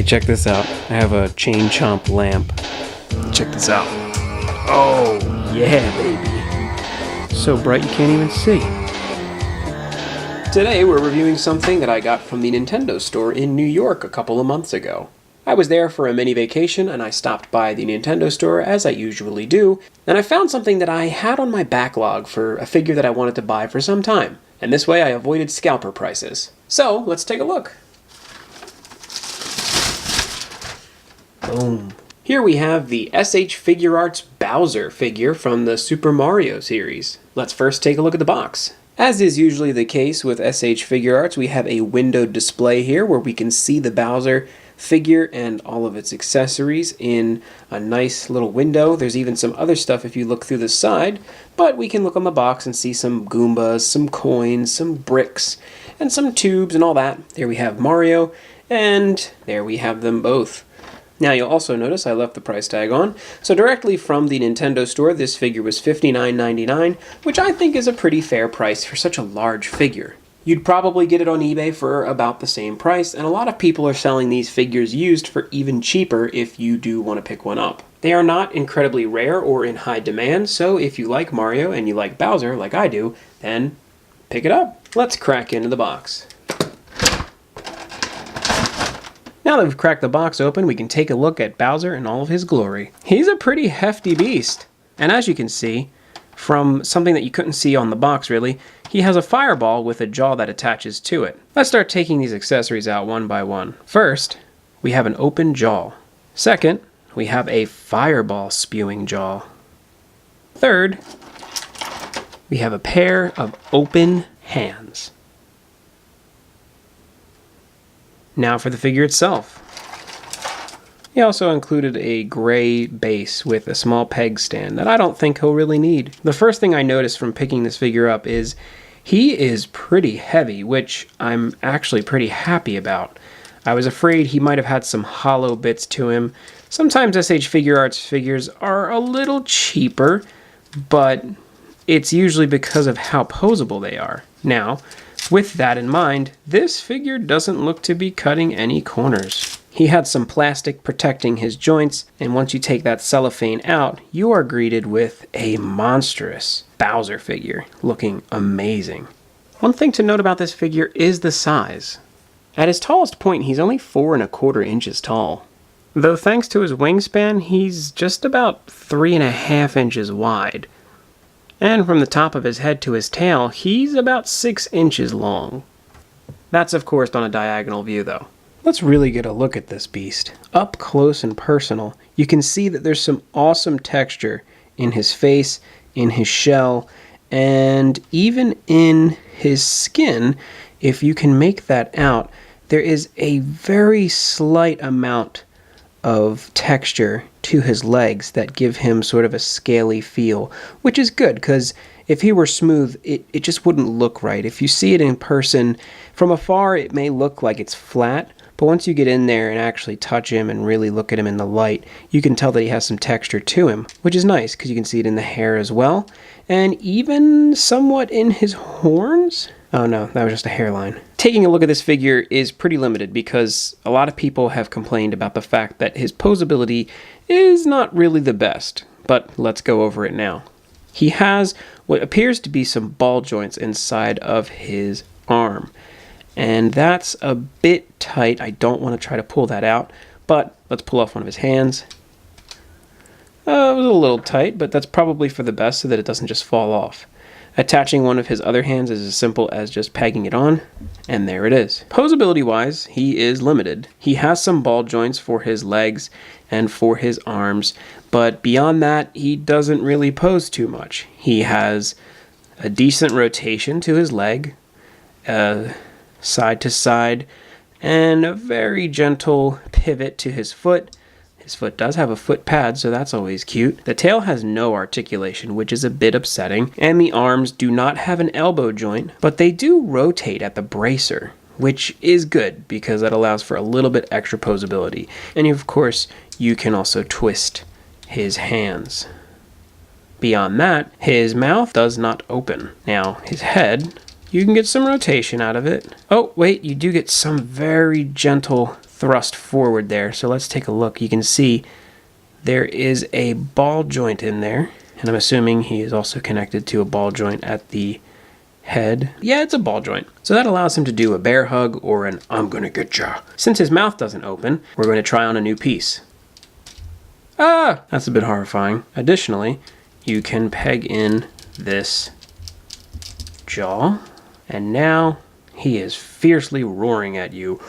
check this out. I have a chain chomp lamp. Check this out. Oh, yeah, baby. So bright you can't even see. Today we're reviewing something that I got from the Nintendo store in New York a couple of months ago. I was there for a mini vacation and I stopped by the Nintendo store as I usually do, and I found something that I had on my backlog for a figure that I wanted to buy for some time. And this way I avoided scalper prices. So, let's take a look. Boom. Here we have the SH Figuarts Bowser figure from the Super Mario series. Let's first take a look at the box. As is usually the case with SH Figuarts, we have a windowed display here where we can see the Bowser figure and all of its accessories in a nice little window. There's even some other stuff if you look through the side, but we can look on the box and see some Goombas, some coins, some bricks, and some tubes and all that. There we have Mario, and there we have them both. Now you'll also notice I left the price tag on. So directly from the Nintendo store, this figure was $59.99, which I think is a pretty fair price for such a large figure. You'd probably get it on eBay for about the same price, and a lot of people are selling these figures used for even cheaper if you do want to pick one up. They are not incredibly rare or in high demand, so if you like Mario and you like Bowser, like I do, then pick it up. Let's crack into the box. Now that we've cracked the box open, we can take a look at Bowser in all of his glory. He's a pretty hefty beast, and as you can see, from something that you couldn't see on the box really, he has a fireball with a jaw that attaches to it. Let's start taking these accessories out one by one. First, we have an open jaw. Second, we have a fireball spewing jaw. Third, we have a pair of open hands. Now for the figure itself. He also included a gray base with a small peg stand that I don't think he'll really need. The first thing I noticed from picking this figure up is he is pretty heavy, which I'm actually pretty happy about. I was afraid he might have had some hollow bits to him. Sometimes SH Figuarts figures are a little cheaper, but it's usually because of how posable they are. Now, with that in mind, this figure doesn't look to be cutting any corners. He had some plastic protecting his joints, and once you take that cellophane out, you are greeted with a monstrous Bowser figure, looking amazing. One thing to note about this figure is the size. At his tallest point, he's only 4¼ inches tall. Though thanks to his wingspan, he's just about 3½ inches wide. And from the top of his head to his tail, he's about 6 inches long. That's of course on a diagonal view though. Let's really get a look at this beast. Up close and personal, you can see that there's some awesome texture in his face, in his shell, and even in his skin. If you can make that out, there is a very slight amount of texture to his legs that give him sort of a scaly feel, which is good because if he were smooth, it just wouldn't look right. If you see it in person, from afar it may look like it's flat, but once you get in there and actually touch him and really look at him in the light, you can tell that he has some texture to him, which is nice because you can see it in the hair as well, and even somewhat in his horns. Oh no, that was just a hairline. Taking a look at this figure is pretty limited because a lot of people have complained about the fact that his posability is not really the best, but let's go over it now. He has what appears to be some ball joints inside of his arm, and that's a bit tight. I don't want to try to pull that out, but let's pull off one of his hands. It was a little tight, but that's probably for the best so that it doesn't just fall off. Attaching one of his other hands is as simple as just pegging it on, and there it is. Posability-wise, he is limited. He has some ball joints for his legs and for his arms, but beyond that, he doesn't really pose too much. He has a decent rotation to his leg, side to side, and a very gentle pivot to his foot. His foot does have a foot pad, so that's always cute. The tail has no articulation, which is a bit upsetting, and the arms do not have an elbow joint, but they do rotate at the bracer, which is good because that allows for a little bit extra posability. And of course, you can also twist his hands. Beyond that, his mouth does not open. Now, his head, you can get some rotation out of it. Oh, wait, you do get some very gentle thrust forward there. So let's take a look. You can see there is a ball joint in there, and I'm assuming he is also connected to a ball joint at the head. Yeah, it's a ball joint. So that allows him to do a bear hug or an I'm gonna get ya. Since his mouth doesn't open, we're going to try on a new piece. Ah, that's a bit horrifying. Additionally, you can peg in this jaw, and now he is fiercely roaring at you.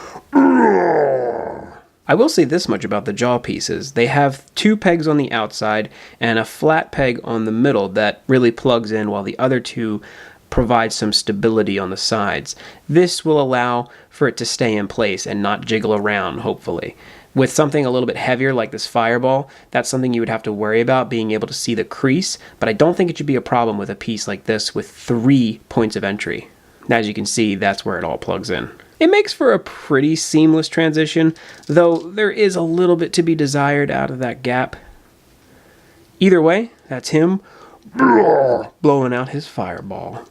I will say this much about the jaw pieces. They have 2 pegs on the outside and a flat peg on the middle that really plugs in, while the other 2 provide some stability on the sides. This will allow for it to stay in place and not jiggle around, hopefully. With something a little bit heavier like this fireball, that's something you would have to worry about, being able to see the crease, but I don't think it should be a problem with a piece like this with 3 points of entry. As you can see, that's where it all plugs in. It makes for a pretty seamless transition, though there is a little bit to be desired out of that gap. Either way, that's him blowing out his fireball.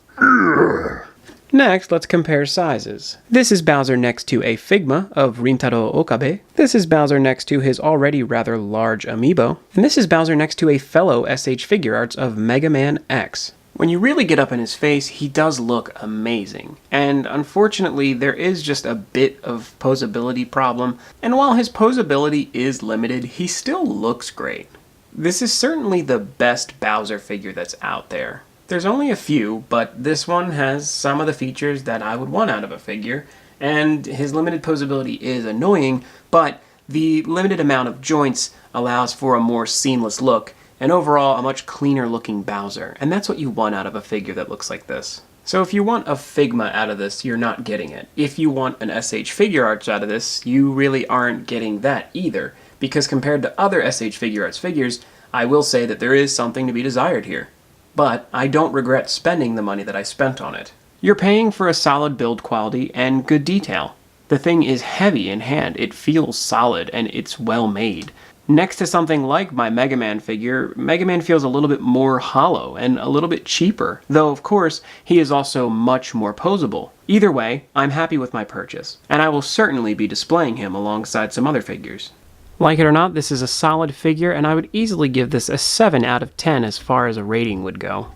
Next, let's compare sizes. This is Bowser next to a Figma of Rintaro Okabe. This is Bowser next to his already rather large amiibo. And this is Bowser next to a fellow SH Figuarts of Mega Man X. When you really get up in his face, he does look amazing. And unfortunately, there is just a bit of posability problem. And while his posability is limited, he still looks great. This is certainly the best Bowser figure that's out there. There's only a few, but this one has some of the features that I would want out of a figure, and his limited posability is annoying, but the limited amount of joints allows for a more seamless look, and overall a much cleaner looking Bowser, and that's what you want out of a figure that looks like this. So if you want a Figma out of this, you're not getting it. If you want an SH Figuarts out of this, you really aren't getting that either, because compared to other SH Figuarts figures, I will say that there is something to be desired here. But I don't regret spending the money that I spent on it. You're paying for a solid build quality and good detail. The thing is heavy in hand, it feels solid, and it's well made. Next to something like my Mega Man figure, Mega Man feels a little bit more hollow and a little bit cheaper, though of course he is also much more posable. Either way, I'm happy with my purchase, and I will certainly be displaying him alongside some other figures. Like it or not, this is a solid figure, and I would easily give this a 7 out of 10 as far as a rating would go.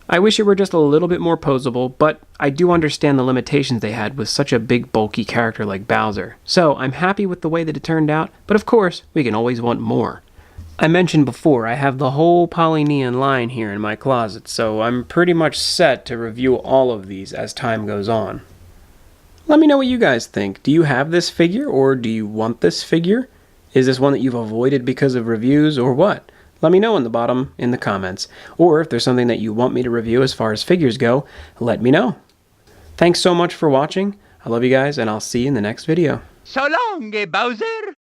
I wish it were just a little bit more posable, but I do understand the limitations they had with such a big bulky character like Bowser. So I'm happy with the way that it turned out, but of course, we can always want more. I mentioned before, I have the whole Polyneon line here in my closet, so I'm pretty much set to review all of these as time goes on. Let me know what you guys think. Do you have this figure, or do you want this figure? Is this one that you've avoided because of reviews, or what? Let me know in the bottom in the comments. Or if there's something that you want me to review as far as figures go, let me know. Thanks so much for watching. I love you guys, and I'll see you in the next video. So long, Bowser!